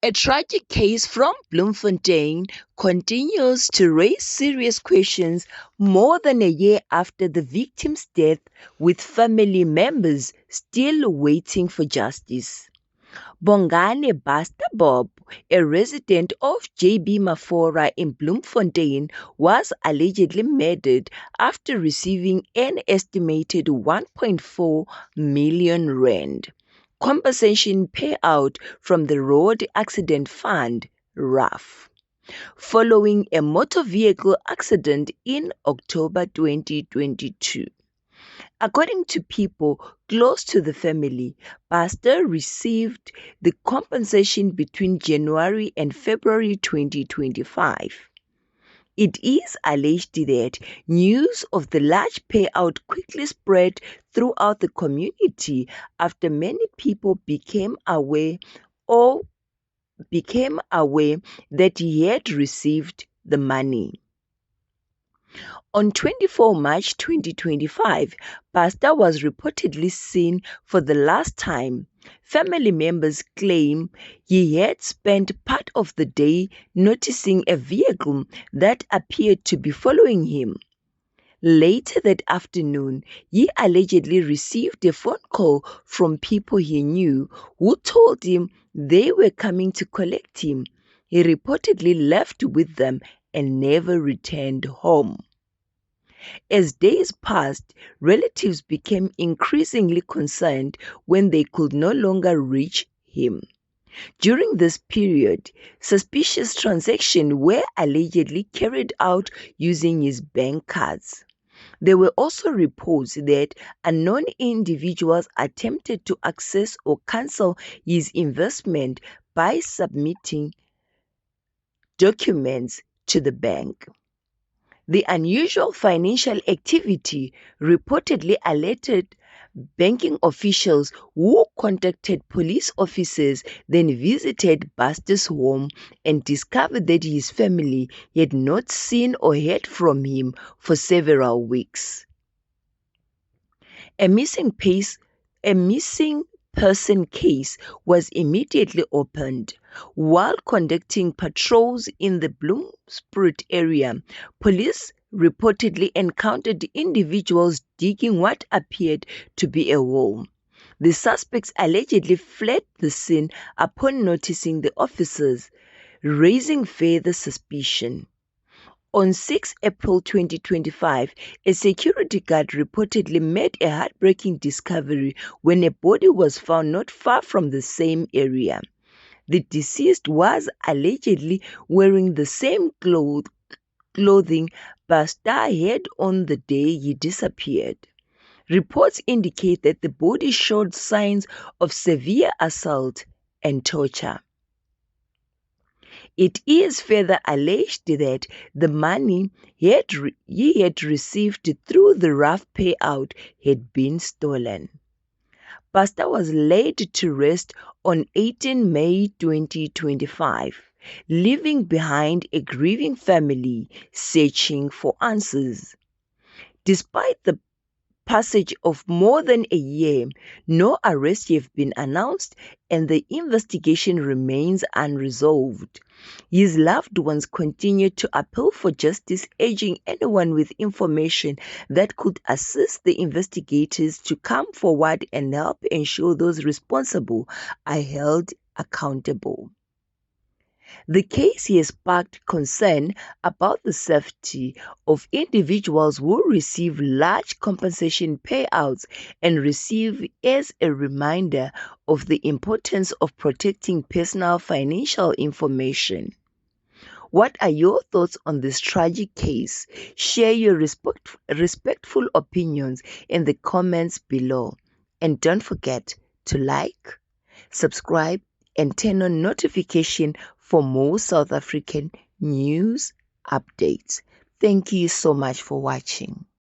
A tragic case from Bloemfontein continues to raise serious questions more than a year after the victim's death, with family members still waiting for justice. Bongani Basta Bob, a resident of JB Mafora in Bloemfontein, was allegedly murdered after receiving an estimated 1.4 million rand compensation payout from the Road Accident Fund, RAF, following a motor vehicle accident in October 2022. According to people close to the family, Pastor received the compensation between January and February 2025. It is alleged that news of the large payout quickly spread throughout the community after many people became aware that he had received the money. On 24 March 2025, Pastor was reportedly seen for the last time. Family members claim he had spent part of the day noticing a vehicle that appeared to be following him. Later that afternoon, he allegedly received a phone call from people he knew who told him they were coming to collect him. He reportedly left with them and never returned home. As days passed, relatives became increasingly concerned when they could no longer reach him. During this period, suspicious transactions were allegedly carried out using his bank cards. There were also reports that unknown individuals attempted to access or cancel his investment by submitting documents to the bank. The unusual financial activity reportedly alerted banking officials who contacted police officers, then visited Pastor's home and discovered that his family had not seen or heard from him for several weeks. A missing person case was immediately opened. While conducting patrols in the Bloemspruit area, police reportedly encountered individuals digging what appeared to be a hole. The suspects allegedly fled the scene upon noticing the officers, raising further suspicion. On 6 April 2025, a security guard reportedly made a heartbreaking discovery when a body was found not far from the same area. The deceased was allegedly wearing the same clothing Pastor had on the day he disappeared. Reports indicate that the body showed signs of severe assault and torture. It is further alleged that the money he had received through the RAF payout had been stolen. Pastor was laid to rest on 18 May 2025, leaving behind a grieving family searching for answers. Despite the passage of more than a year, no arrests have been announced and the investigation remains unresolved. His loved ones continue to appeal for justice, urging anyone with information that could assist the investigators to come forward and help ensure those responsible are held accountable. The case has sparked concern about the safety of individuals who receive large compensation payouts and receive as a reminder of the importance of protecting personal financial information. What are your thoughts on this tragic case? Share your respectful opinions in the comments below. And don't forget to like, subscribe, and turn on notification for more South African news updates. Thank you so much for watching.